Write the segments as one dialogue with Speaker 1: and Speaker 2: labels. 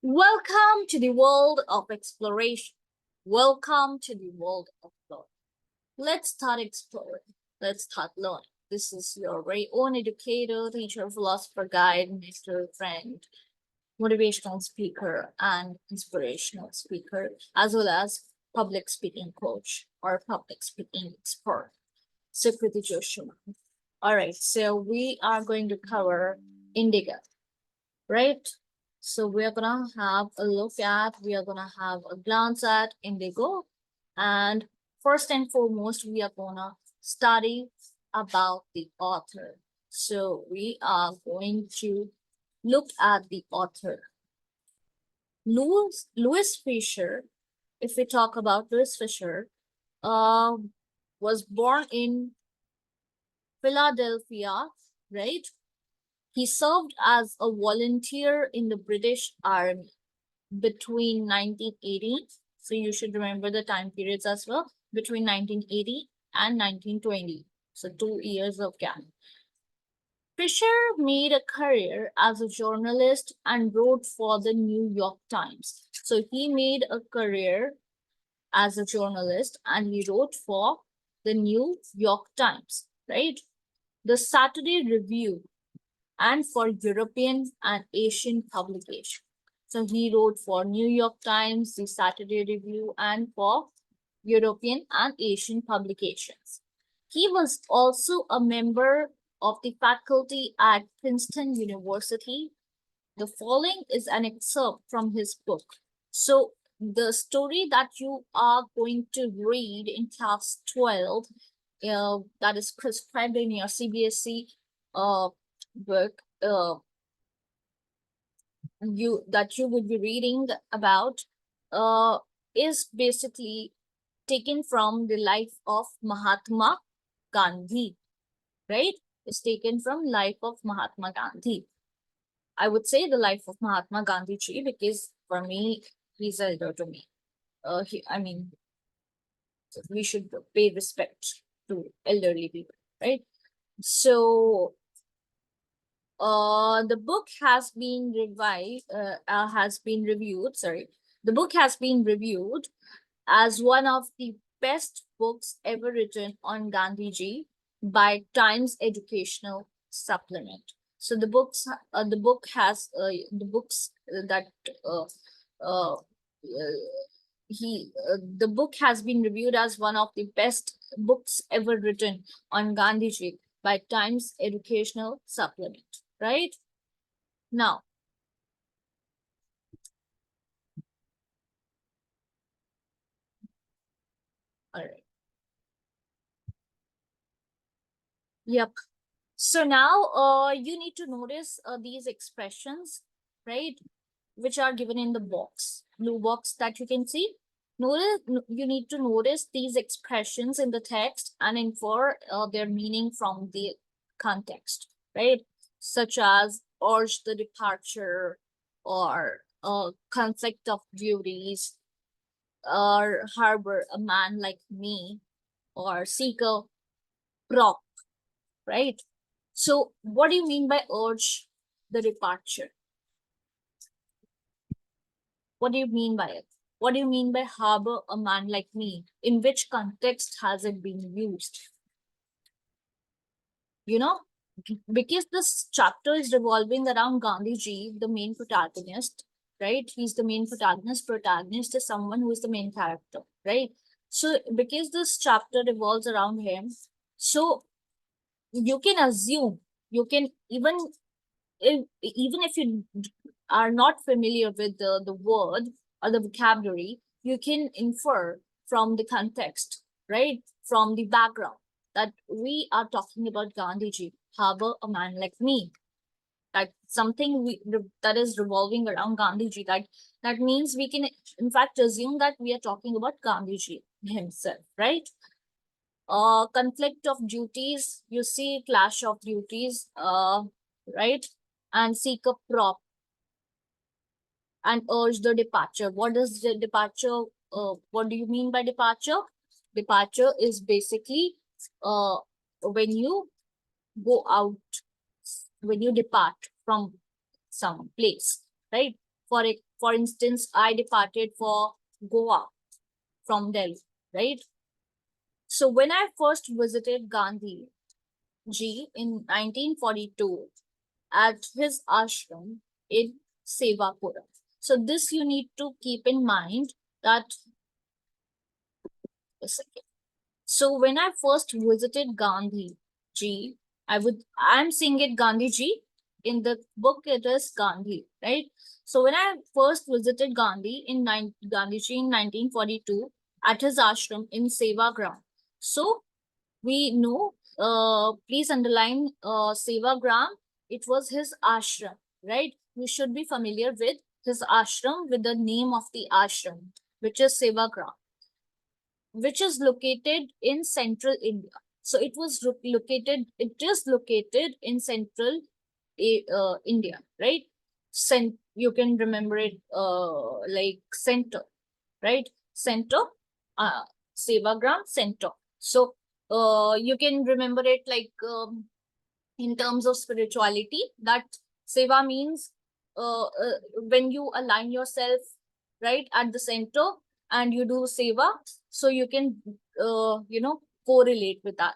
Speaker 1: Welcome to the world of exploration. Welcome to the world of learning. Let's start exploring. Let's start learning. This is your very own educator, teacher, philosopher, guide, mentor, friend, motivational speaker, and inspirational speaker, as well as public speaking coach or public speaking expert, Sukriti Joshua. All right, so we are going to cover indigo, right? So we are gonna have a look at, we are gonna have a glance at indigo. And first and foremost, we are gonna study about the author. So we are going to look at the author. Louis Fisher, if we talk about Louis Fisher, uh, was born in Philadelphia, right? He served as a volunteer in the British Army between 1980, so you should remember the time periods as well, between 1980 and 1920, so 2 years of gap. Fisher made a career as a journalist and wrote for the New York Times. So he made a career as a journalist and he wrote for the New York Times, right? The Saturday Review and for European and Asian publication. So he wrote for New York Times, the Saturday Review, and for European and Asian publications. He was also a member of the faculty at Princeton University. The following is an excerpt from his book. So the story that you are going to read in class 12, that is prescribed in your CBSE book, you would be reading about is basically taken from the life of Mahatma Gandhi, right? It's taken from life of Mahatma Gandhi. I would say the life of Mahatma Gandhi ji because for me, he's elder to me. I mean, we should pay respect to elderly people, right? So the book has been reviewed, sorry. The book has been reviewed as one of the best books ever written on Gandhiji by Times Educational Supplement. So the book has the books that uh, uh, the book has been reviewed as one of the best books ever written on Gandhiji by Times Educational Supplement. Right now, all right. Yep. So now you need to notice these expressions, right, which are given in the box, blue box that you can see. You need to notice these expressions in the text and infer their meaning from the context, right? Such as urge the departure or conflict of duties or harbor a man like me or seek a prop, right? So, what do you mean by urge the departure? What do you mean by it? What do you mean by harbor a man like me? In which context has it been used? You know, because this chapter is revolving around Gandhiji, the main protagonist, right? He's the main protagonist. Protagonist is someone who is the main character, right? So, because this chapter revolves around him, so you can assume, you can even if you are not familiar with the word or the vocabulary, you can infer from the context, right? From the background that we are talking about Gandhiji, harbor a man like me. That something that is revolving around Gandhiji. That means we can in fact assume that we are talking about Gandhiji himself, right? Conflict of duties, you see clash of duties, right? And seek a prop and urge the departure. What does the departure, what do you mean by departure? Departure is basically when you go out, when you depart from some place, right? For instance, I departed for Goa from Delhi, right? So when I first visited Gandhi ji in 1942 at his ashram in Sevapura. So this you need to keep in mind that a second. So when I first visited Gandhi ji, I'm saying it Gandhi ji. In the book it is Gandhi, right? So when I first visited Gandhi ji in 1942 at his ashram in Sevagram. So we know, please underline Sevagram, it was his ashram, right? You should be familiar with his ashram with the name of the ashram, which is Sevagram, which is located in central India. So it is located in central India, right? You can remember it like center, right? Center, uh, Sevagram center. So you can remember it like in terms of spirituality, that seva means when you align yourself right at the center and you do seva, so you can correlate with that.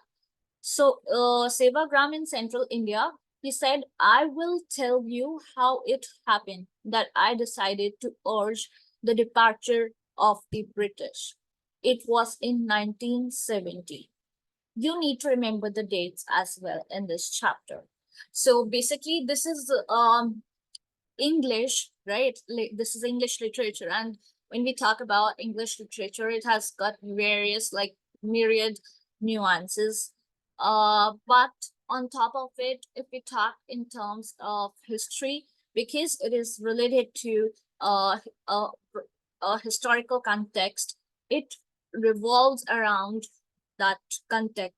Speaker 1: So Sevagram in central India, he said, I will tell you how it happened that I decided to urge the departure of the British. It was in 1970. You need to remember the dates as well in this chapter. So basically, this is English, right? Like, this is English literature, and when we talk about English literature, it has got various like myriad nuances. But on top of it, if we talk in terms of history, because it is related to uh, a, a historical context, it revolves around that context,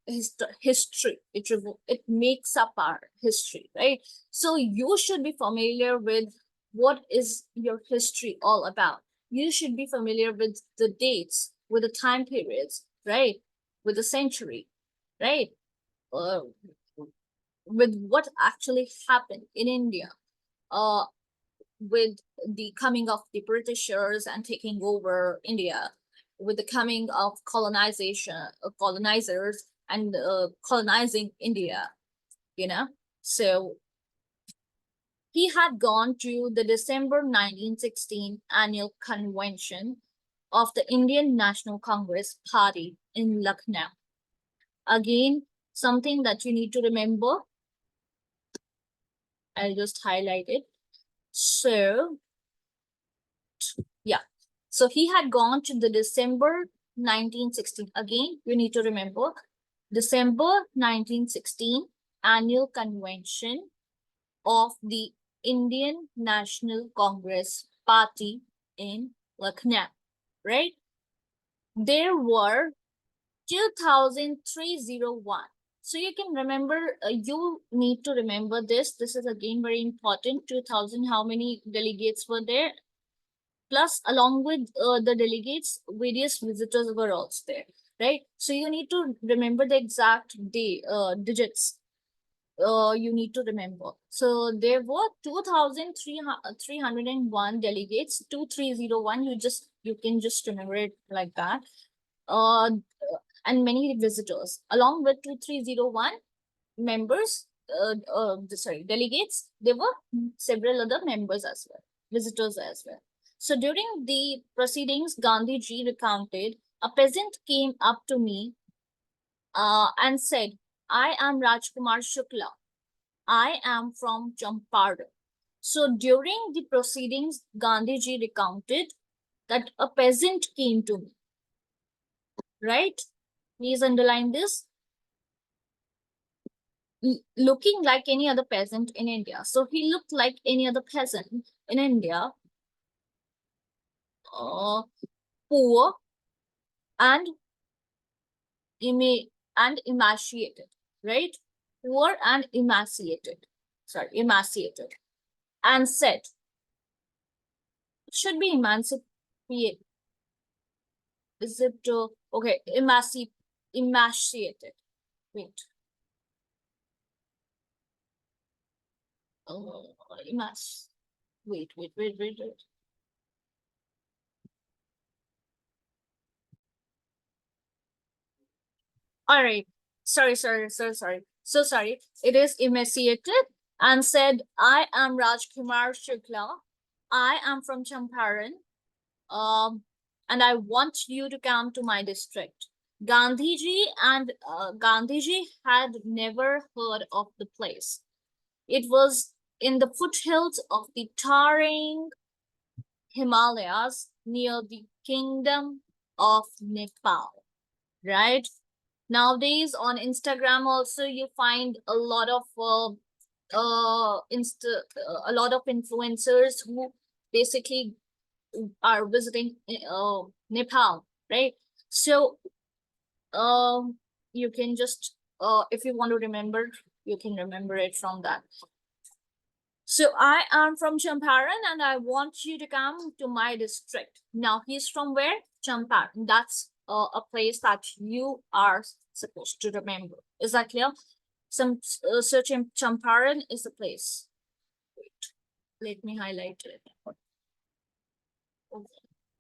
Speaker 1: history. It makes up our history, right? So you should be familiar with what is your history all about. You should be familiar with the dates, with the time periods, right? With the century, right? Uh, with what actually happened in India, uh, with the coming of the Britishers and taking over India, with the coming of colonizers and colonizing India, you know. So he had gone to the December 1916 annual convention of the Indian National Congress Party in Lucknow. Again, something that you need to remember, I'll just highlight it. So, yeah. So he had gone to the December 1916. Again, you need to remember December 1916 annual convention of the Indian National Congress Party in Lucknow, right? There were 2,301. So you can remember, you need to remember this. This is again very important. 2,000, how many delegates were there? Plus, along with the delegates, various visitors were also there, right? So you need to remember the exact digits. You need to remember. So there were 2,301 delegates, 2,301. You can just remember it like that. Uh, and many visitors, along with 2,301 members. Delegates. There were several other members as well, visitors as well. So during the proceedings, Gandhi ji recounted, a peasant came up to me and said, I am Rajkumar Shukla. I am from Champaran. So during the proceedings, Gandhi ji recounted that a peasant came to me, right? Please underline this. Looking like any other peasant in India. So he looked like any other peasant in India, poor and emaciated, right? Poor and emaciated, and said, it should be emancipated. Is it okay? Emaciated. Wait. Uh, emaciated. Wait. All right. Sorry. So sorry. It is emaciated and said, I am Rajkumar Shukla. I am from Champaran. Um, and I want you to come to my district. Gandhiji had never heard of the place. It was in the foothills of the towering Himalayas near the kingdom of Nepal, right? Nowadays on Instagram also you find a lot of a lot of influencers who basically are visiting Nepal, right? So you can just if you want to remember, you can remember it from that. So I am from Champaran and I want you to come to my district. Now he's from where? Champaran. That's a place that you are supposed to remember. Is that clear? Some search in Champaran is the place. Wait, let me highlight it. Okay.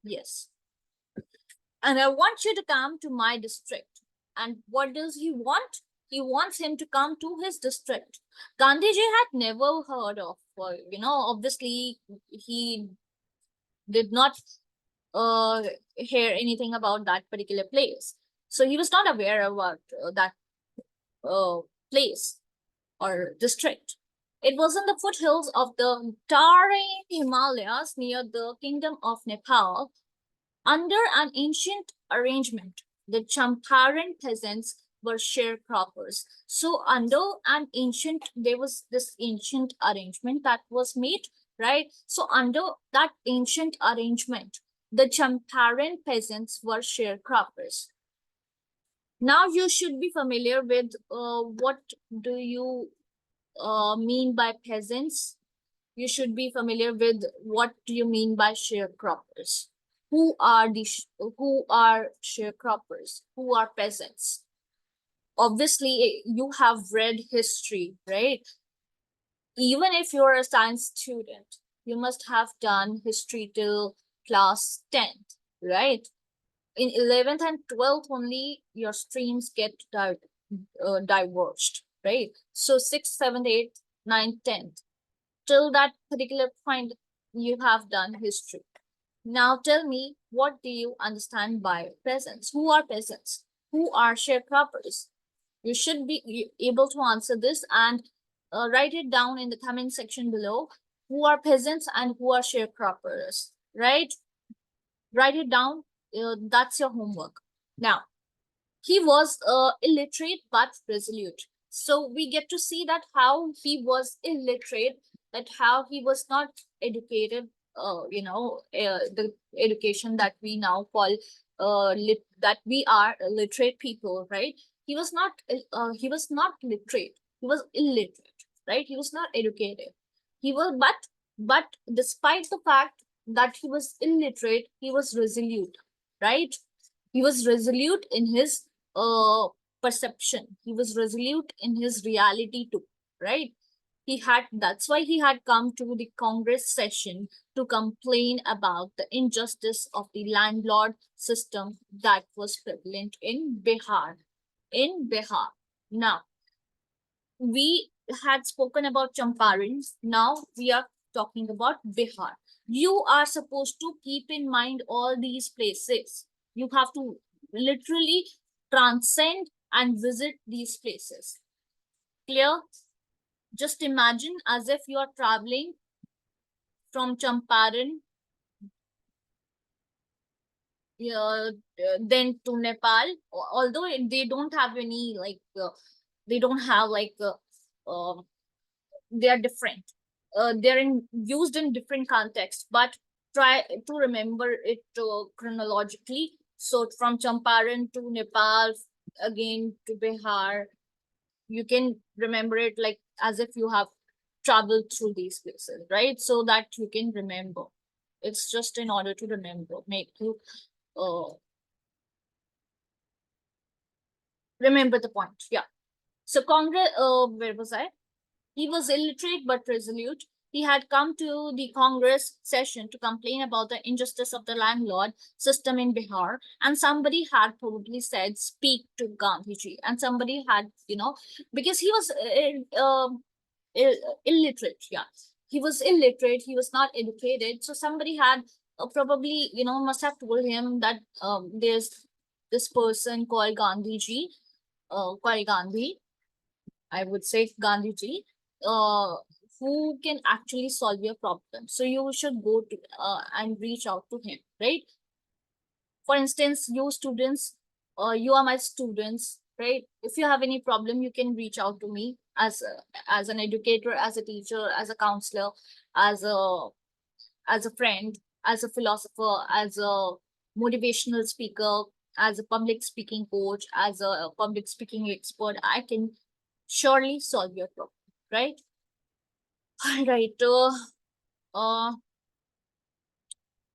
Speaker 1: Yes. And I want you to come to my district. And what does he want? He wants him to come to his district. Gandhiji had never heard of, obviously he did not uh, hear anything about that particular place. So he was not aware about that uh, place or district. It was in the foothills of the towering Himalayas near the Kingdom of Nepal. Under an ancient arrangement, the Champaran peasants were sharecroppers. So under an ancient, there was this ancient arrangement that was made, right? So under that ancient arrangement, the Champaran peasants were sharecroppers. Now you should be familiar with what do you mean by peasants. You should be familiar with what do you mean by sharecroppers. Who are sharecroppers? Who are peasants? Obviously, you have read history, right? Even if you're a science student, you must have done history till class 10th, right? In 11th and 12th only your streams get diverged, right? So 6th, 7th, 8th, 9th, 10th, till that particular point you have done history. Now tell me, what do you understand by peasants? Who are peasants? Who are sharecroppers? You should be able to answer this and write it down in the comment section below. Who are peasants and who are sharecroppers, right? Write it down. That's your homework. Now, he was illiterate but resolute. So we get to see that how he was illiterate, that how he was not educated, the education that we now call that we are literate people, right? He was not literate. He was illiterate, right? He was not educated. He was, but despite the fact that he was illiterate, he was resolute, right? He was resolute in his perception. He was resolute in his reality too, right? That's why he had come to the Congress session to complain about the injustice of the landlord system that was prevalent in Bihar. In Bihar. Now, we had spoken about Champaran. Now we are talking about Bihar. You are supposed to keep in mind all these places. You have to literally transcend and visit these places. Clear? Just imagine as if you are traveling from Champaran, then to Nepal. Although they don't have any they don't have um, they are different. They're used in different contexts, but try to remember it chronologically. So from Champaran to Nepal, again to Bihar, you can remember it like as if you have traveled through these places, right? So that you can remember. It's just in order to remember, make you uh, remember the point. Yeah. So Congress, where was I? He was illiterate but resolute. He had come to the Congress session to complain about the injustice of the landlord system in Bihar, and somebody had probably said, "Speak to Gandhiji," and somebody had, because he was illiterate. Yeah, he was illiterate. He was not educated. So somebody had probably, must have told him that there's this person called Gandhiji, called Gandhi. I would say Gandhiji, uh, who can actually solve your problem. So you should go to and reach out to him, right? For instance, you students, you are my students, right? If you have any problem, you can reach out to me as an educator, as a teacher, as a counselor, as a friend, as a philosopher, as a motivational speaker, as a public speaking coach, as a public speaking expert. I can surely solve your problem, right? All right. Uh,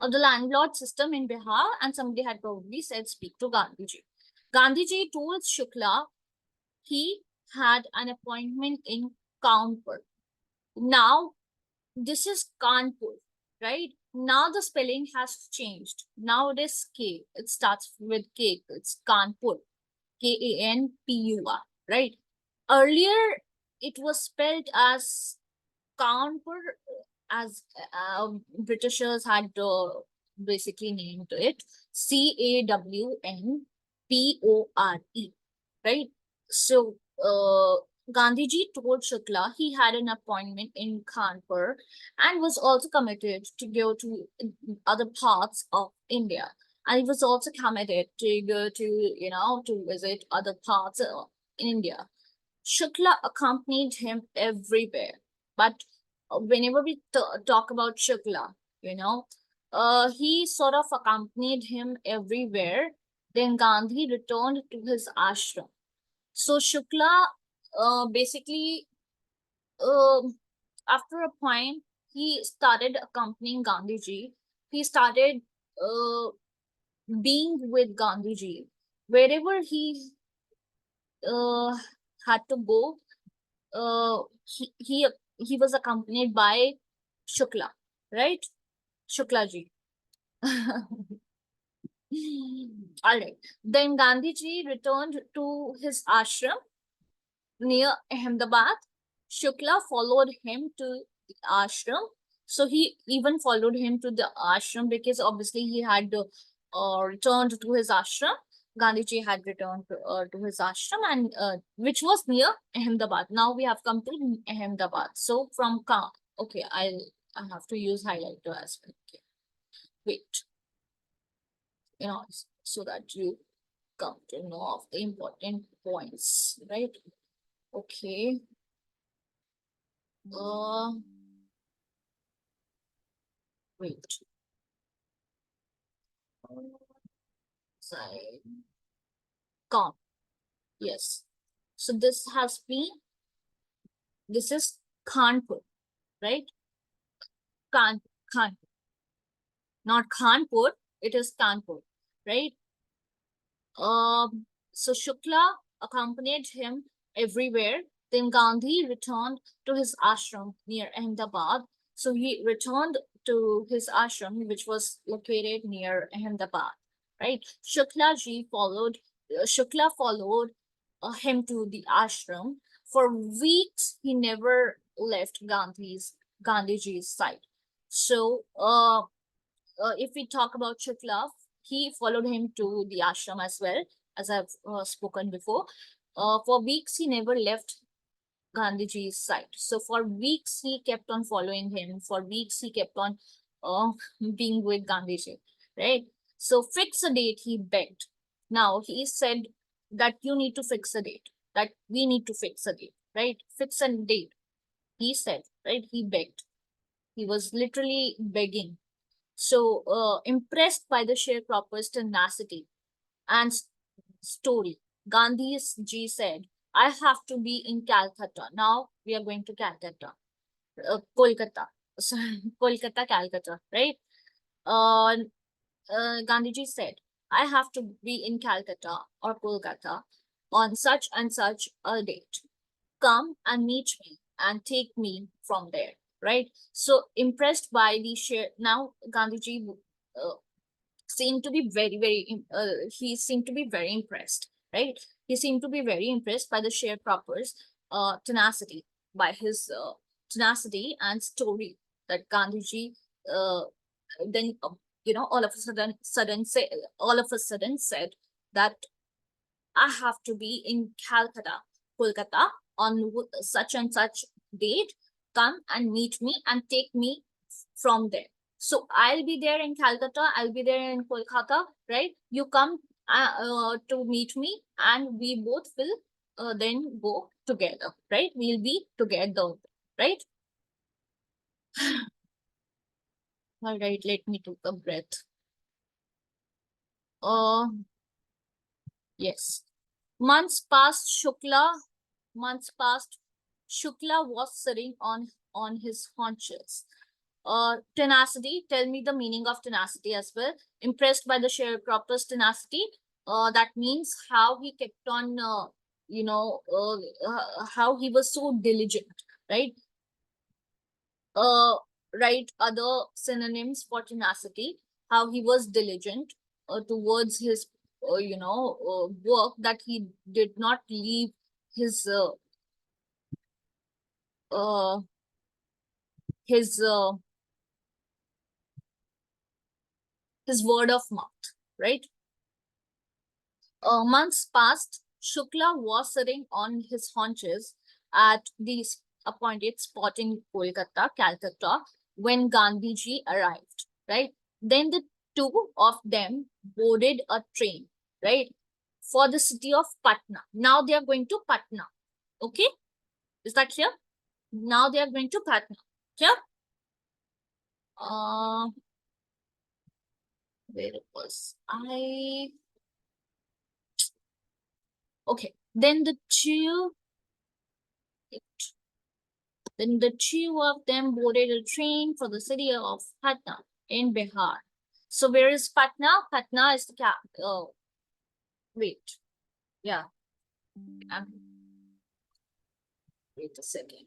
Speaker 1: of the landlord system in Bihar, and somebody had probably said, "Speak to Gandhiji." Gandhiji told Shukla he had an appointment in Kanpur. Now, this is Kanpur, right? Now the spelling has changed. Now it is K. It starts with K. It's Kanpur. Kanpur, right? Earlier, it was spelled as Kanpur, as Britishers had basically named it Cawnpore, right? So Gandhiji told Shukla he had an appointment in Kanpur and was also committed to go to other parts of India. And he was also committed to go to, to visit other parts in India. Shukla accompanied him everywhere. But whenever we talk about Shukla, he sort of accompanied him everywhere. Then Gandhi returned to his ashram. So Shukla, basically, um after a point, he started accompanying Gandhiji. He started uh, being with Gandhiji. Wherever he uh, had to go, uh, he, he, he was accompanied by Shukla, right? Shukla ji. All right. Then Gandhiji returned to his ashram near Ahmedabad. Shukla followed him to the ashram. So he even followed him to the ashram because obviously he had returned to his ashram. Gandhiji had returned to his ashram, and which was near Ahmedabad. Now we have come to Ahmedabad. So from okay, I have to use highlighter as well. Okay. Wait, so that you come to know of the important points, right? Okay. Uh, Wait. Side. Con. Yes. So this is Kanpur, right? Khan, Khan, not Kanpur. It is Kanpur, right? So Shukla accompanied him everywhere. Then Gandhi returned to his ashram near Ahmedabad. So he returned to his ashram, which was located near Ahmedabad, right? Shukla followed him to the ashram. For weeks, he never left Gandhiji's side. So, if we talk about Shukla, he followed him to the ashram as well, as I've spoken before. For weeks, he never left Gandhiji's side. So for weeks, he kept on following him. For weeks, he kept on uh, being with Gandhiji, right? So fix a date, he begged. Now, he said that you need to fix a date, that we need to fix a date, right? Fix a date, he said, right? He begged. He was literally begging. So, impressed by the sharecropper's tenacity and story, Gandhi's G said, I have to be in Calcutta. Now we are going to Calcutta, Kolkata. Kolkata, Calcutta, right? Uh, Gandhiji said, I have to be in Calcutta or Kolkata on such and such a date. Come and meet me and take me from there, right? So impressed by the share, now Gandhiji seemed to be he seemed to be very impressed, right? He seemed to be very impressed by the sharecroppers' tenacity, by his tenacity and story that Gandhiji uh, then all of a sudden said that I have to be in Kolkata on such and such date. Come and meet me and take me from there. So I'll be there in Calcutta, I'll be there in Kolkata, right? You come to meet me, and we both will then go together, right? We'll be together, right? All right, let me take a breath. Uh, yes. Months passed, months passed. Shukla was sitting on his haunches. Tenacity, tell me the meaning of tenacity as well. Impressed by the sharecropper's tenacity. That means how he kept on, how he was so diligent, right? Uh, write other synonyms for tenacity. How he was diligent towards his, work, that he did not leave his uh, his uh, his word of mouth, right? Months passed. Shukla was sitting on his haunches at the appointed spot in Kolkata, Calcutta, when Gandhiji arrived, right? Then the two of them boarded a train, right, for the city of Patna. Now they are going to Patna. Okay, is that clear? Now they are going to Patna. Clear? Uh, where it was? Okay. Then the two of them boarded a train for the city of Patna in Bihar. So where is Patna? Patna is the cap. Wait. Yeah. Um, wait a second.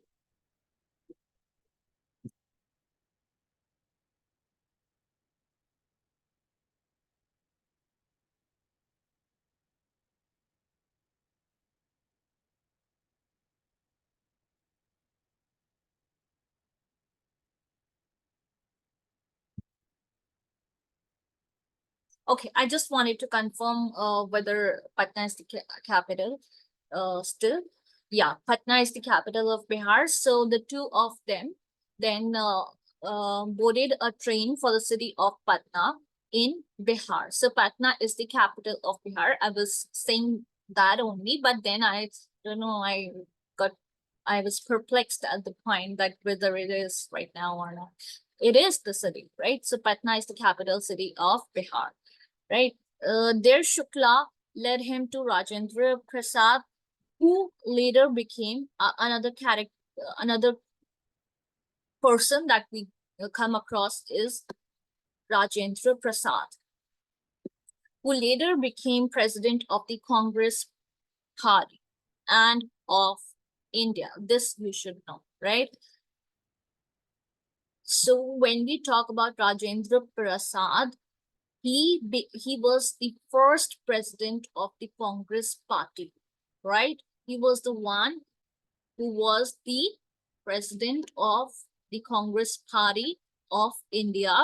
Speaker 1: Okay, I just wanted to confirm whether Patna is the capital. Still, yeah, Patna is the capital of Bihar. So the two of them then boarded a train for the city of Patna in Bihar. So Patna is the capital of Bihar. I was saying that only, but then I don't know. Got I was perplexed at the point that whether it is right now or not. It is the city, right? So Patna is the capital city of Bihar, right? There Shukla led him to Rajendra Prasad, who later became another person that we come across is Rajendra Prasad, who later became president of the Congress Party and of India. This you should know, right? So when we talk about Rajendra Prasad, he was the first president of the Congress Party, right? He was the one who was the president of the Congress Party of India,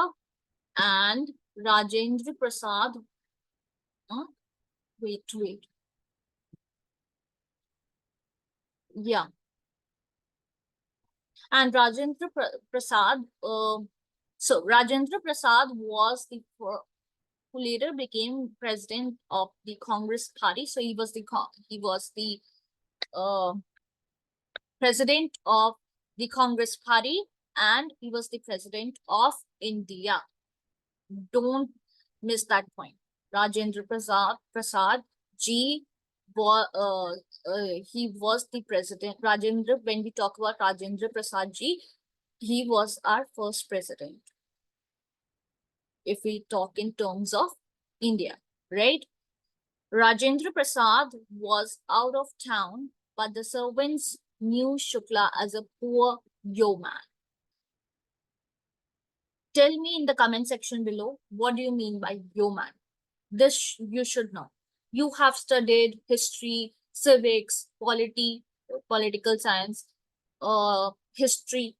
Speaker 1: and Rajendra Prasad. Huh? Wait. Yeah, and Prasad. So Rajendra Prasad was who later became president of the Congress Party. So he was the uh, president of the Congress Party, and he was the president of India. Don't miss that point. Rajendra Prasad Ji he was the president. Rajendra, when we talk about Rajendra Prasad Ji, he was our first president. If we talk in terms of India, right? Rajendra Prasad was out of town, but the servants knew Shukla as a poor yeoman. Tell me in the comment section below, what do you mean by human? This you should know. You have studied history, civics, political science, history,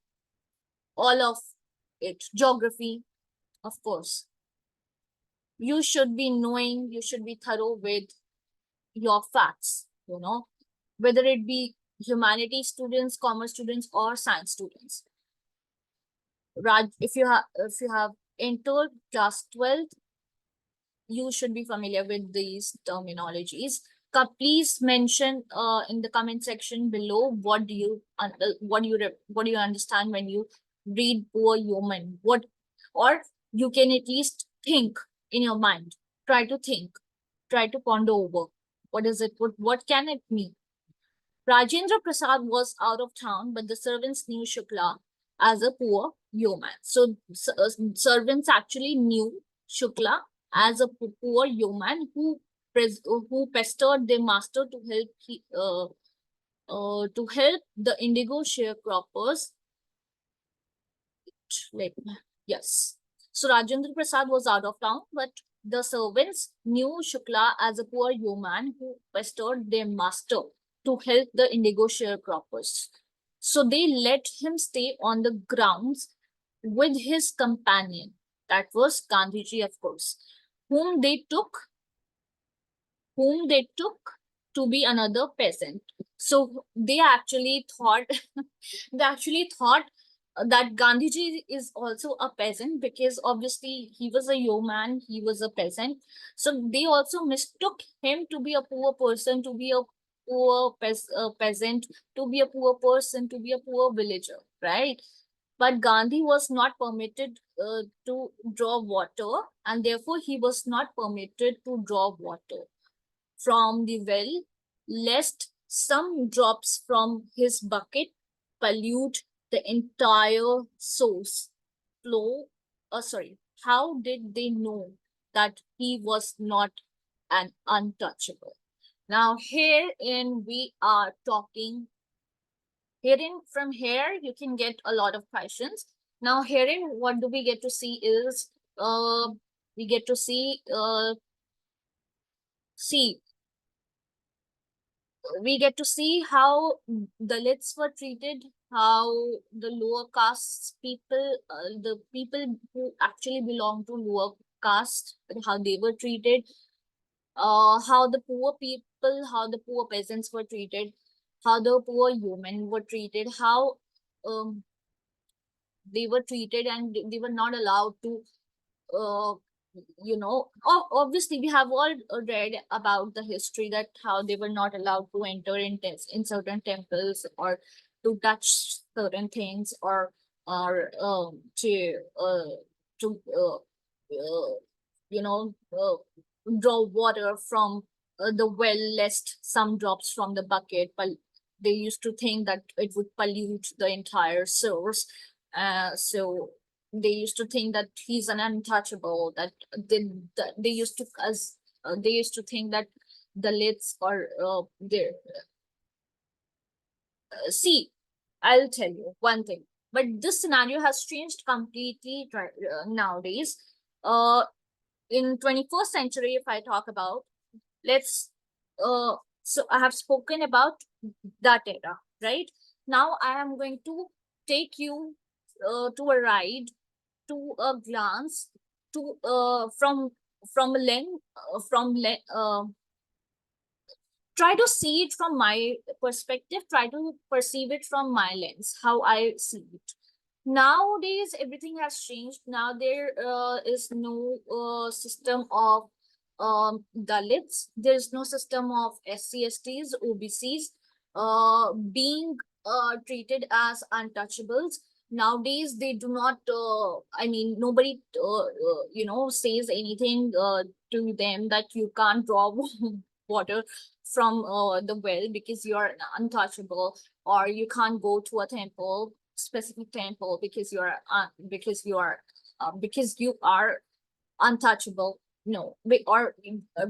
Speaker 1: all of it, geography, of course. You should be knowing, you should be thorough with your facts, whether it be humanities students, commerce students, or science students. Raj, if you have entered class 12th, you should be familiar with these terminologies. Please mention in the comment section below what do you understand when you read poor human. What, or you can at least think in your mind. Try to think. Try to ponder over. What is it? What can it mean? Rajendra Prasad was out of town, but the servants knew Shukla as a poor yeoman. So servants actually knew Shukla as a poor yeoman who pestered their master to help the indigo sharecroppers. Like, yes. So Rajendra Prasad was out of town, but the servants knew Shukla as a poor yeoman who pestered their master to help the indigo sharecroppers. So they let him stay on the grounds with his companion. That was Gandhiji, of course, whom they took whom they took to be another peasant. So they actually thought that Gandhiji is also a peasant, because obviously he was a yeoman, he was a peasant. So they also mistook him to be a poor person, to be a peasant, to be a poor person, to be a poor villager, right? But Gandhi was not permitted to draw water, and therefore he was not permitted to draw water from the well, lest some drops from his bucket pollute the entire source flow. Sorry, how did they know that he was not an untouchable? Now, herein we are talking. Herein, from here, you can get a lot of questions. Now, herein, what do we get to see is we get to see we get to see how Dalits were treated, how the lower castes people, the people who actually belong to lower caste, how they were treated, how the poor people, how the poor peasants were treated, how the poor women were treated, how um, they were treated, and they were not allowed to uh, obviously we have all read about the history, that how they were not allowed to enter in certain temples, or to touch certain things, or to you know uh, draw water from the well, lest some drops from the bucket, but they used to think that it would pollute the entire source. So they used to think that he's an untouchable, that they used to as they used to think that Dalits are there. See, I'll tell you one thing, but this scenario has changed completely nowadays. uh in 21st century, if I talk about, let's so I have spoken about that era, right? Now I am going to take you to a ride, to a glance, to from a lens from try to see it from my perspective, try to perceive it from my lens, how I see it. Nowadays everything has changed. Now there is no system of Dalits, there is no system of SC/STs, OBCs being treated as untouchables. Nowadays they do not I mean, nobody says anything to them that you can't draw water from the well because you're untouchable, or you can't go to a specific temple because because you are untouchable. No, or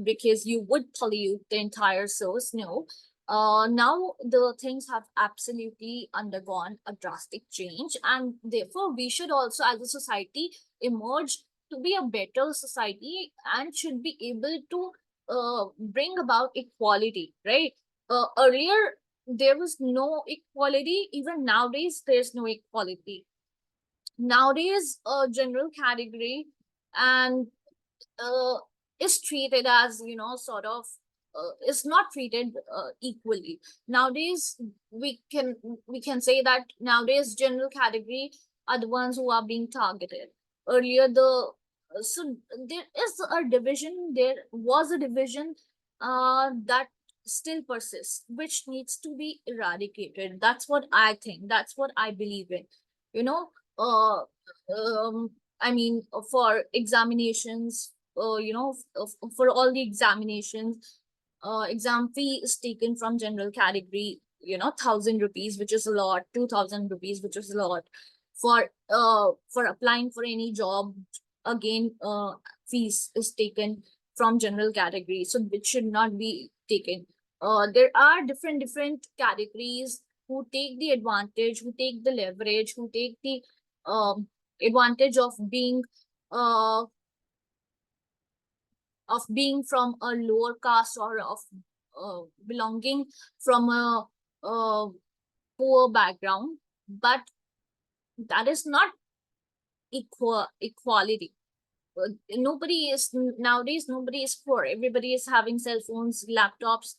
Speaker 1: because you would pollute the entire source. No, Now the things have absolutely undergone a drastic change, and therefore we should also, as a society, emerge to be a better society and should be able to bring about equality, right? Earlier there was no equality. Even nowadays there's no equality. Nowadays a general category and uh, is treated as, sort of, is not treated equally nowadays. We can say that nowadays general category are the ones who are being targeted. Earlier the so there is a division, there was a division that still persists, which needs to be eradicated. That's what I think, that's what I believe in, you know uh I mean, for examinations, for all the examinations, exam fee is taken from general category, 1,000 rupees, which is a lot, 2,000 rupees, which is a lot. For applying for any job, again, fees is taken from general category, so it should not be taken. There are different categories who take the advantage, who take the leverage, who take the advantage uh of being from a lower caste, or of belonging from a poor background. But that is not equality. Nobody is nowadays, nobody is poor, everybody is having cell phones, laptops,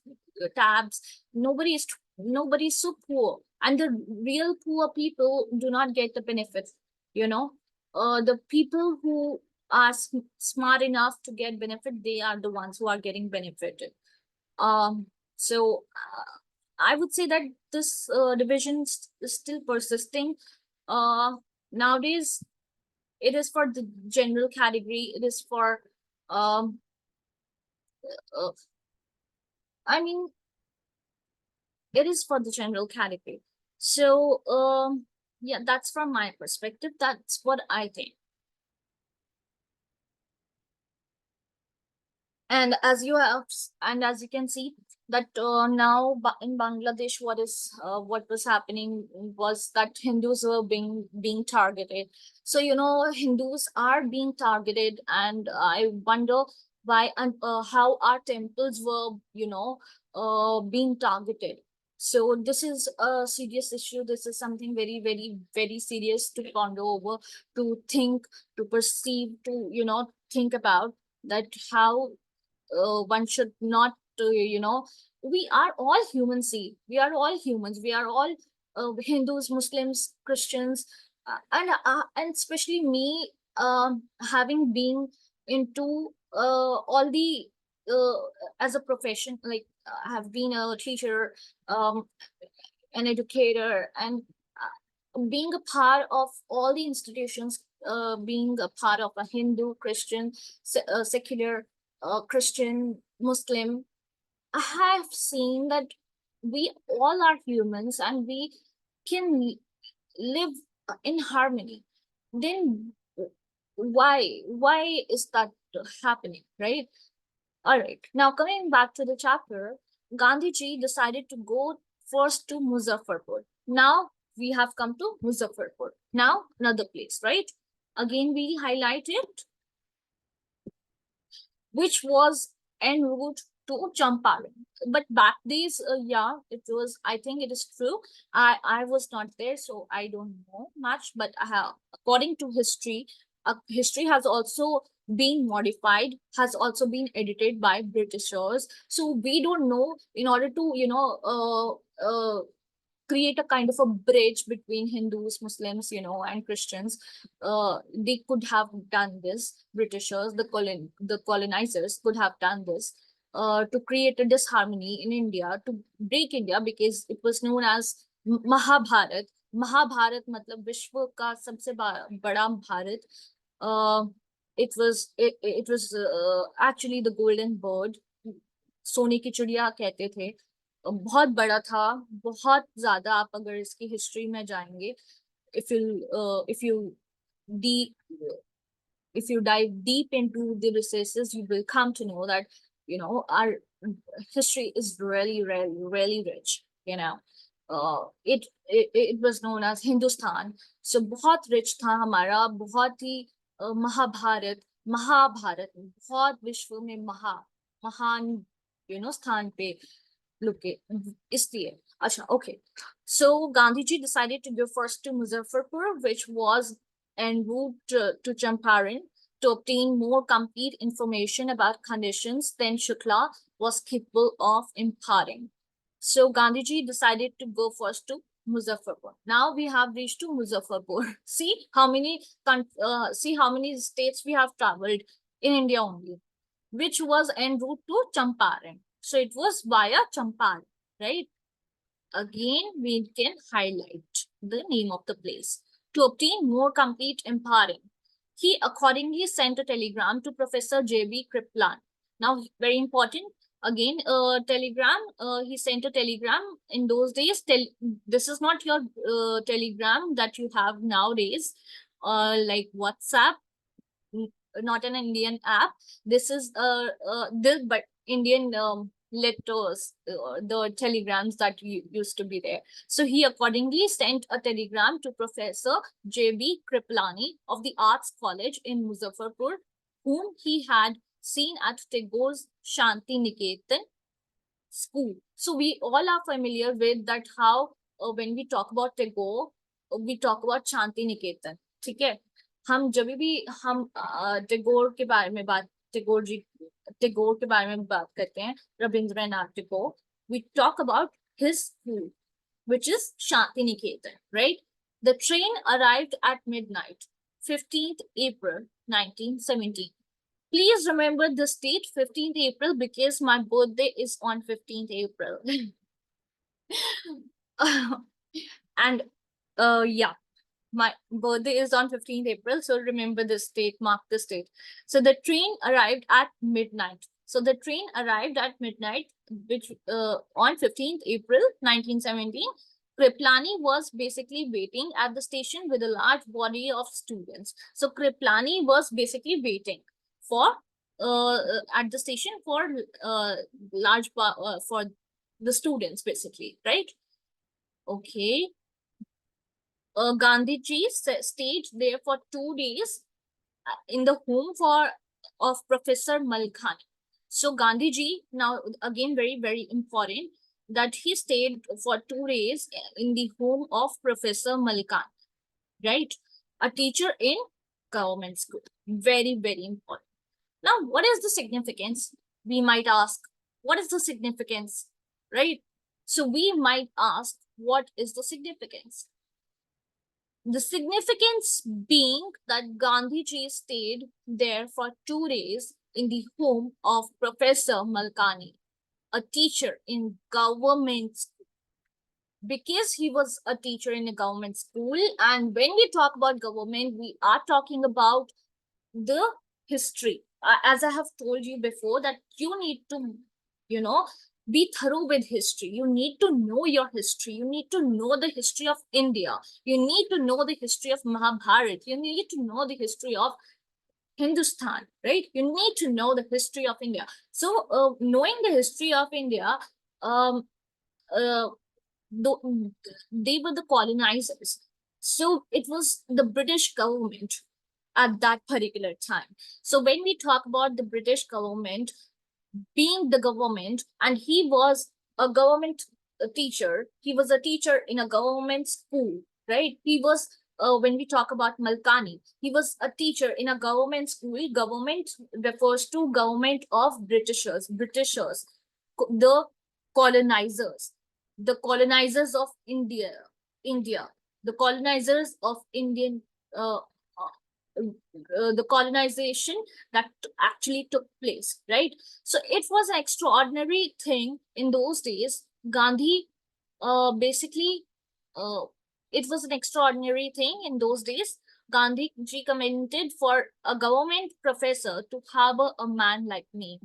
Speaker 1: tabs. Nobody is so poor, and the real poor people do not get the benefits. you know the people who are smart enough to get benefit, they are the ones who are getting benefited. So I would say that this division is still persisting. Nowadays it is for the general category, it is for um uh, I mean, it is for the general category. So yeah, that's from my perspective, that's what I think. And as you have and as you can see that now in Bangladesh, what was happening was that Hindus were being targeted. So Hindus are being targeted, and I wonder why, and how our temples were being targeted. So this is a serious issue, this is something very, very, very serious to ponder over, to think, to perceive, to think about, that how one should not we are all human. See, we are all humans, we are all Hindus, Muslims, Christians, and especially me, having been into all the uh, as a profession, like I have been a teacher, um, an educator, and being a part of all the institutions, being a part of a Hindu, Christian, secular, Christian, Muslim, I have seen that we all are humans and we can live in harmony. Then why is that happening, right? All right. Now coming back to the chapter, Gandhiji decided to go first to Muzaffarpur. Now we have come to Muzaffarpur. Now another place, right? Again, we highlight it, which was en route to Champaran. But back days, yeah, it was. I think it is true. I was not there, so I don't know much. But according to history, history has also been modified, has also been edited by Britishers. So we don't know. In order to create a kind of a bridge between Hindus, Muslims, and Christians. They could have done this. Britishers, the colonizers, could have done this to create a disharmony in India, to break India, because it was known as Mahabharat. Mahabharat matlab Vishwa ka sabse bada Bharat. Uh, it was actually the golden bird, सोने की चिड़िया कहते थे। बहुत बड़ा था, बहुत ज्यादा। आप अगर इसकी हिस्ट्री में जाएंगे, if you if you deep if you dive deep into the recesses, you will come to know that our history is really, really, really rich, you know. It was known as Hindustan. So बहुत rich था हमारा, बहुत ही महाभारत, महाभारत बहुत विश्व में महान, स्थान पे लुके, इसलिए अच्छा, okay. So Gandhiji decided to go first to Muzaffarpur, which was en route to Champaran, to obtain more complete information about conditions than Shukla was capable of imparting. So Gandhiji decided to go first to Muzaffarpur. Now we have reached to Muzaffarpur. See how many states we have traveled in India only, which was en route to Champaran. So it was via Champaran, right? Again, we can highlight the name of the place. To obtain more complete imparting, he accordingly sent a telegram to Professor J.B. Kriplan. Now, very important, again, telegram, he sent a telegram in those days. This is not your telegram that you have nowadays, like WhatsApp, not an Indian app. This is but Indian letters, the telegrams that used to be there. So he accordingly sent a telegram to Professor J.B. Kripalani of the Arts College in Muzaffarpur, whom he had seen at Tagore's Shanti Niketan school. So we all are familiar with that, how when we talk about Tagore, we talk about Shanti Niketan. ठीक है, हम जब भी हम टैगोर के बारे में बात टैगोर के बारे में बात करते हैं, Rabindranath Tagore, we talk about his school, which is Shanti Niketan, right? The train arrived at midnight, 15th April 1917. Please remember the date 15th April because my birthday is on 15th April. And yeah, my birthday is on 15th April. So remember this date, mark this date. So the train arrived at midnight. So the train arrived at midnight, which on 15th April 1917. Kriplani was basically waiting at the station with a large body of students. So Kriplani was basically waiting for at the station for for the students, basically, right? Okay. Gandhiji stayed there for 2 days in the home of Professor Malkhani. So Gandhiji, now again very, very important, that he stayed for 2 days in the home of Professor Malkhani, right? A teacher in government school. Very, very important. Now, what is the significance? We might ask, what is the significance, right? So we might ask, what is the significance? The significance being that Gandhiji stayed there for 2 days in the home of Professor Malkhani, a teacher in government school. Because he was a teacher in a government school, and when we talk about government, we are talking about the history. As I have told you before, that you need to, be thorough with history. You need to know your history. You need to know the history of India. You need to know the history of Mahabharata. You need to know the history of Hindustan, right? You need to know the history of India. So, knowing the history of India, um, uh, they were the colonizers. So it was the British government at that particular time. So when we talk about the British government being the government, and he was a government teacher, he was a teacher in a government school, right? He was, when we talk about Malkhani, he was a teacher in a government school. Government refers to government of Britishers, the colonizers, the colonizers of India, the colonizers of Indian, the colonization that actually took place, right? So it was an extraordinary thing in those days. Gandhi, basically, uh, it was an extraordinary thing in those days. Gandhi ji commented for a government professor to harbor a man like me.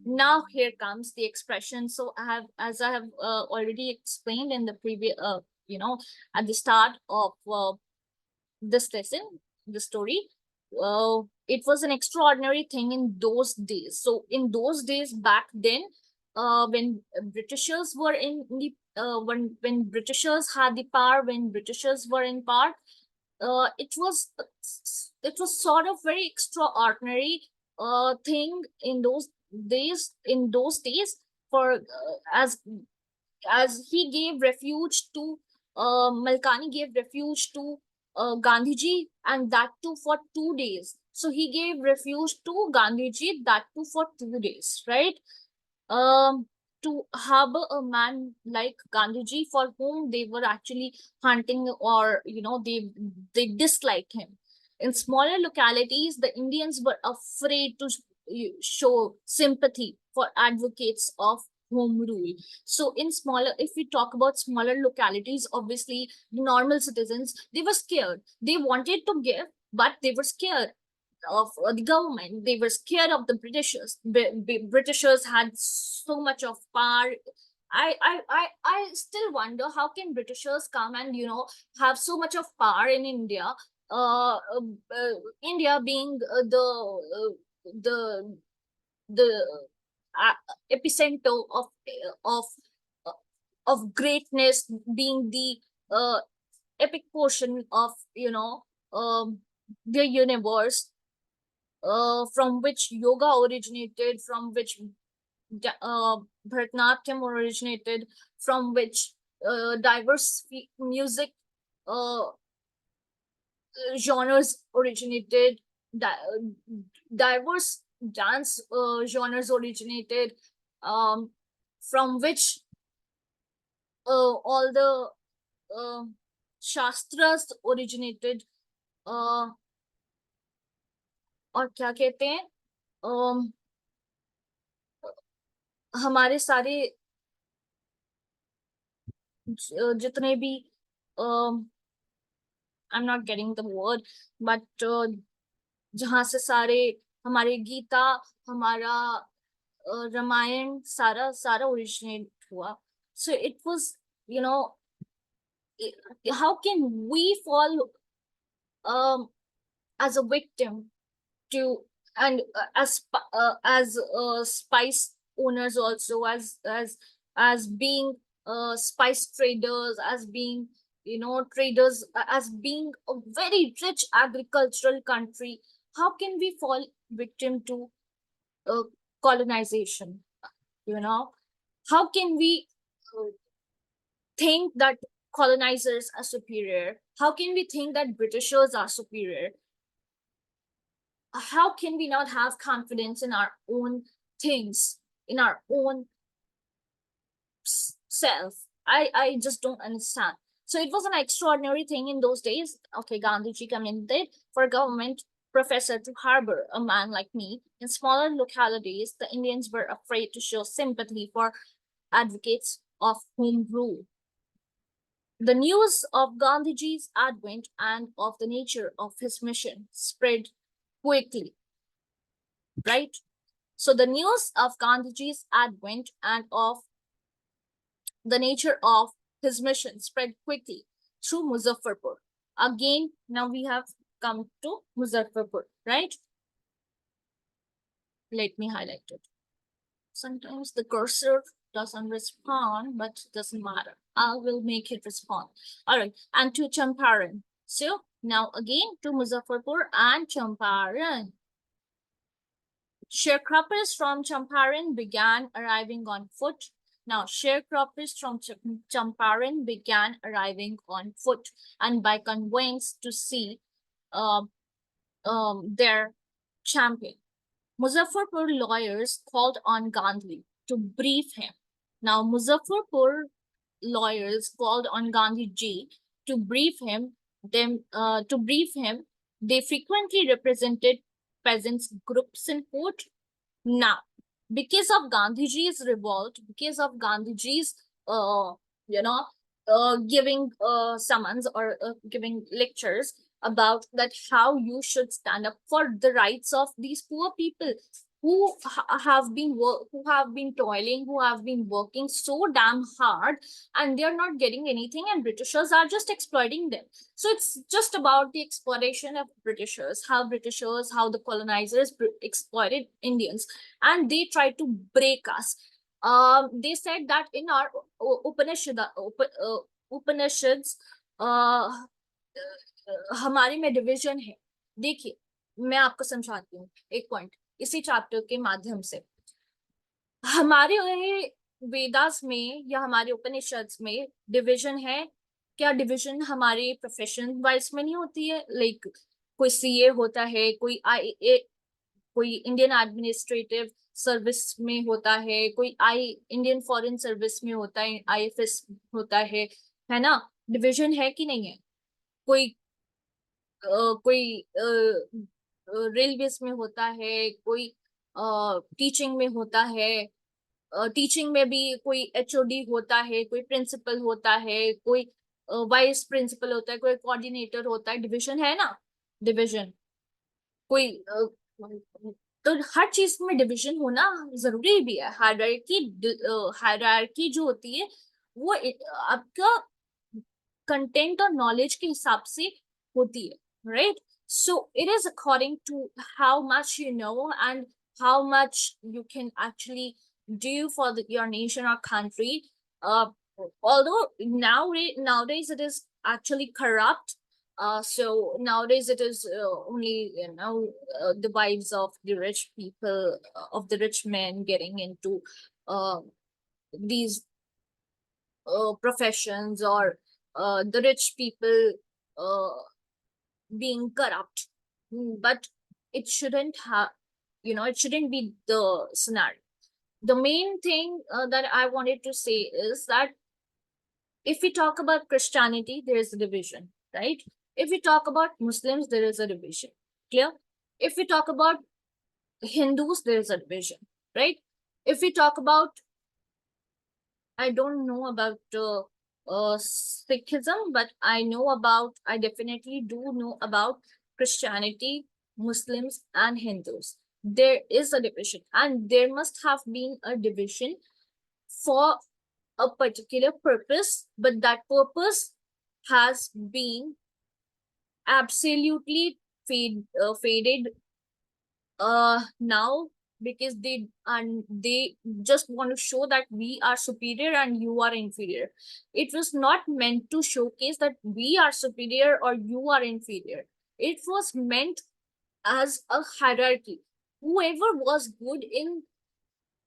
Speaker 1: Now here comes the expression. So as I have already explained in the previous, at the start of this lesson, the story, it was an extraordinary thing in those days. So in those days back then, when Britishers were in the when Britishers had the power, when Britishers were in power, it was sort of very extraordinary thing in those days. In those days, for as he gave refuge to Malkani gave refuge to Gandhiji, and that too for 2 days. So he gave refuge to Gandhiji, that too for 2 days, right? um to harbor a man like Gandhiji, for whom they were actually hunting, or they disliked him. In smaller localities, the Indians were afraid to show sympathy for advocates of home rule. So in smaller, if we talk about smaller localities, obviously normal citizens, they were scared. They wanted to give, but they were scared of the government. They were scared of the Britishers. Britishers had so much of power. I still wonder how can Britishers come and have so much of power in India. India being the epicenter of uh, of greatness, being the uh, epic portion of the universe, from which yoga originated, from which Bharatanatyam originated, from which diverse music uh, genres originated, diverse dance genres originated, um, from which all the uh, shastras originated, uh, और क्या कहते हैं, um, हमारे सारे जितने भी I am not getting the word, but जहाँ से सारे हमारे गीता, हमारा रामायण, सारा सारा ओरिजिनेट हुआ. So it was, you know, how can we fall as a victim to, and as spice owners also, as being spice traders, as being traders, as being a very rich agricultural country, how can we fall victim to uh, colonization? you know how can we uh, think that colonizers are superior? How can we think that Britishers are superior? How can we not have confidence in our own things, in our own self? I just don't understand. So it was an extraordinary thing in those days. Okay, Gandhiji commended for a government professor to harbor a man like me. In smaller localities, the Indians were afraid to show sympathy for advocates of home rule. The news of Gandhiji's advent and of the nature of his mission spread quickly, right? So the news of Gandhiji's advent and of the nature of his mission spread quickly through Muzaffarpur. Again, now we have come to Muzaffarpur, right? Let me highlight it. Sometimes the cursor doesn't respond, but it doesn't matter. I will make it respond. All right, and to Champaran. So now again to Muzaffarpur and Champaran. Sharecroppers from Champaran began arriving on foot. Now, sharecroppers from Champaran began arriving on foot and by conveyance to see uh, their champion. Muzaffarpur lawyers called on Gandhi to brief him. Now, Muzaffarpur lawyers called on Gandhi ji to brief him. They frequently represented peasants groups in court. Now, because of Gandhiji's revolt, because of Gandhiji's, you know, giving summons or giving lectures about that how you should stand up for the rights of these poor people who who have been toiling, who have been working so damn hard, and they're not getting anything, and Britishers are just exploiting them. So it's just about the exploitation of Britishers, how the colonizers exploited Indians, and they tried to break us. they said that in our Upanishads, uh, हमारे में division है. देखिए, मैं आपको समझाती हूँ एक point इसी चैप्टर के माध्यम से. हमारे वेदास में या हमारे उपनिषद में डिवीजन है. क्या डिवीजन हमारे प्रोफेशन वाइज में नहीं होती है? लाइक कोई सीए होता है, कोई इंडियन एडमिनिस्ट्रेटिव सर्विस में होता है, कोई इंडियन फॉरेन सर्विस में होता है, आईएफएस होता है ना? डिवीजन है कि नहीं है? कोई कोई रेलवेज में होता है, कोई टीचिंग में होता है. टीचिंग में भी कोई एचओडी होता है, कोई प्रिंसिपल होता है, कोई वाइस प्रिंसिपल होता है, कोई कोऑर्डिनेटर होता है. डिवीजन है ना? डिवीजन कोई तो हर चीज में डिवीजन होना जरूरी भी है. हायरार्की जो होती है वो आपका कंटेंट और नॉलेज के हिसाब से होती है, right? So it is according to how much you know and how much you can actually do for your nation or country. Uh, Although nowadays it is actually corrupt. So nowadays it is only the wives of the rich people, of the rich men getting into uh, these professions, or the rich people uh, being corrupt. But it shouldn't have, it shouldn't be the scenario. The main thing that I wanted to say is that if we talk about Christianity, there is a division, right? If we talk about Muslims, there is a division. Clear? If we talk about Hindus, there is a division, right? If we talk about, I don't know about Sikhism, but I definitely do know about Christianity, Muslims, and Hindus. There is a division, and there must have been a division for a particular purpose, but that purpose has been absolutely faded now, because they just want to show that we are superior and you are inferior. It was not meant to showcase that we are superior or you are inferior. It was meant as a hierarchy. Whoever was good in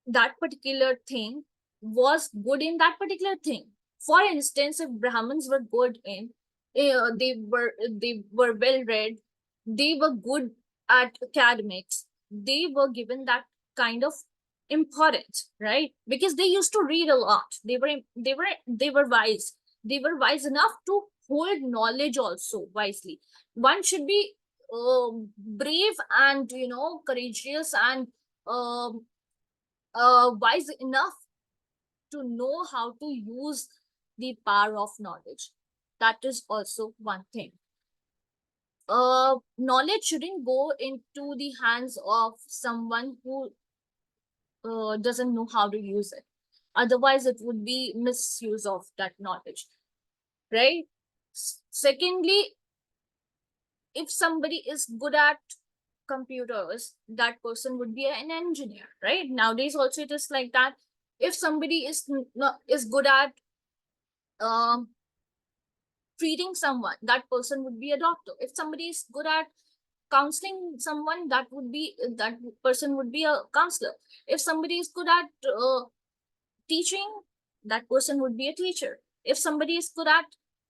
Speaker 1: that particular thing was good in that particular thing. For instance, if Brahmins were good in, they were well read, they were good at academics, they were given that kind of importance, right? Because they used to read a lot. They were wise. They were wise enough to hold knowledge also wisely. One should be brave and courageous and um wise enough to know how to use the power of knowledge. That is also one thing. Knowledge shouldn't go into the hands of someone who doesn't know how to use it. Otherwise, it would be misuse of that knowledge, right? Secondly, if somebody is good at computers, that person would be an engineer, right? Nowadays, also it is like that. If somebody is good at um, treating someone, that person would be a doctor. If somebody is good at counseling someone, that person would be a counselor. If somebody is good at teaching, that person would be a teacher. If somebody is good at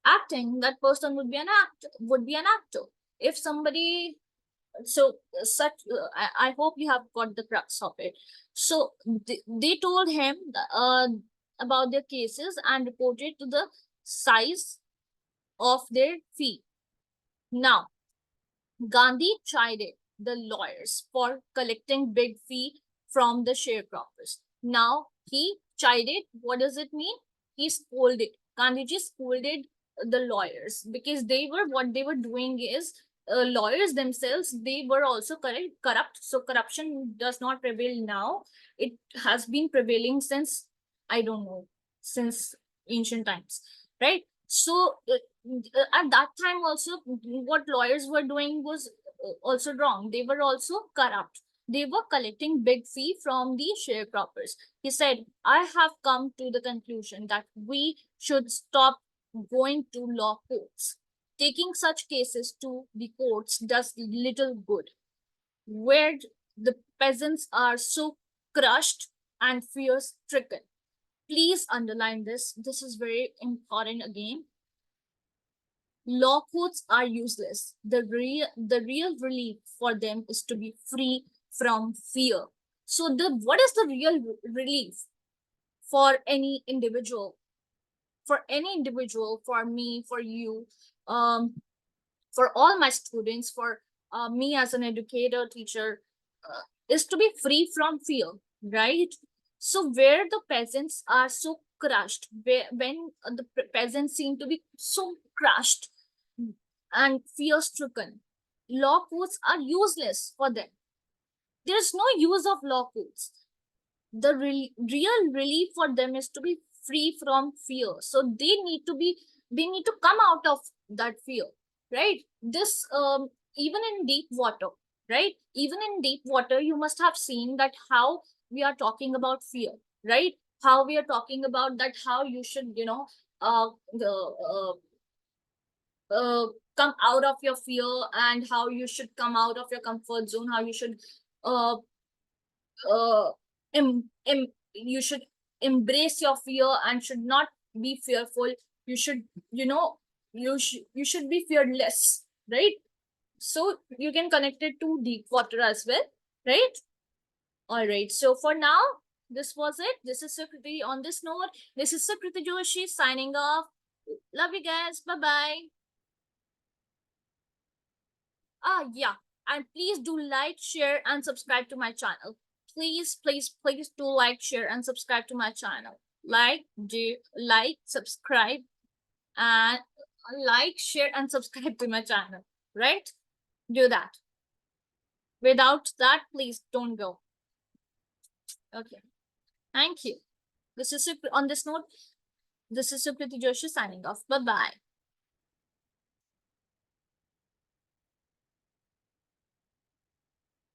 Speaker 1: acting, that person would be an actor. If somebody so such I hope you have got the crux of it. So they told him about their cases and reported to the size of their fee. Now, Gandhi chided the lawyers for collecting big fee from the sharecroppers. Now, he chided, what does it mean? He scolded. Gandhiji scolded the lawyers because what they were doing is, lawyers themselves, they were also corrupt. So corruption does not prevail now. It has been prevailing since, I don't know, since ancient times, right? So at that time also, what lawyers were doing was also wrong. They were also corrupt. they were collecting big fee from the sharecroppers. He said, I have come to the conclusion that we should stop going to law courts. Taking such cases to the courts does little good, where the peasants are so crushed and fear stricken. Please underline this. This is very important again. Law courts are useless. The real relief for them is to be free from fear. So the what is the real relief for any individual? For any individual, for me, for you, for all my students, for me as an educator, teacher, is to be free from fear, right? So where the peasants are so crushed, when the peasants seem to be so crushed and fear stricken, law courts are useless for them. There's no use of law courts. The real relief for them is to be free from fear. So they need to come out of that fear, right? This even in deep water, right? Even in deep water, you must have seen that how we are talking about fear, right? How we are talking about that, how you should, the come out of your fear, and how you should come out of your comfort zone, how you should uh, uh, you should embrace your fear and should not be fearful. You should, you should be fearless, right? So you can connect it to deep water as well, right? All right, so for now, this was it. This is Sukriti. On this note, this is Sukriti Joshi signing off. Love you guys. Bye bye. Yeah, and please do like, share, and subscribe to my channel. Please, please, please do like, share, and subscribe to my channel. Like, subscribe, and like, share, and subscribe to my channel. Right? Do that. Without that, please don't go. Okay. Thank you. This is on this note. This is Sukriti Joshi signing off. Bye bye.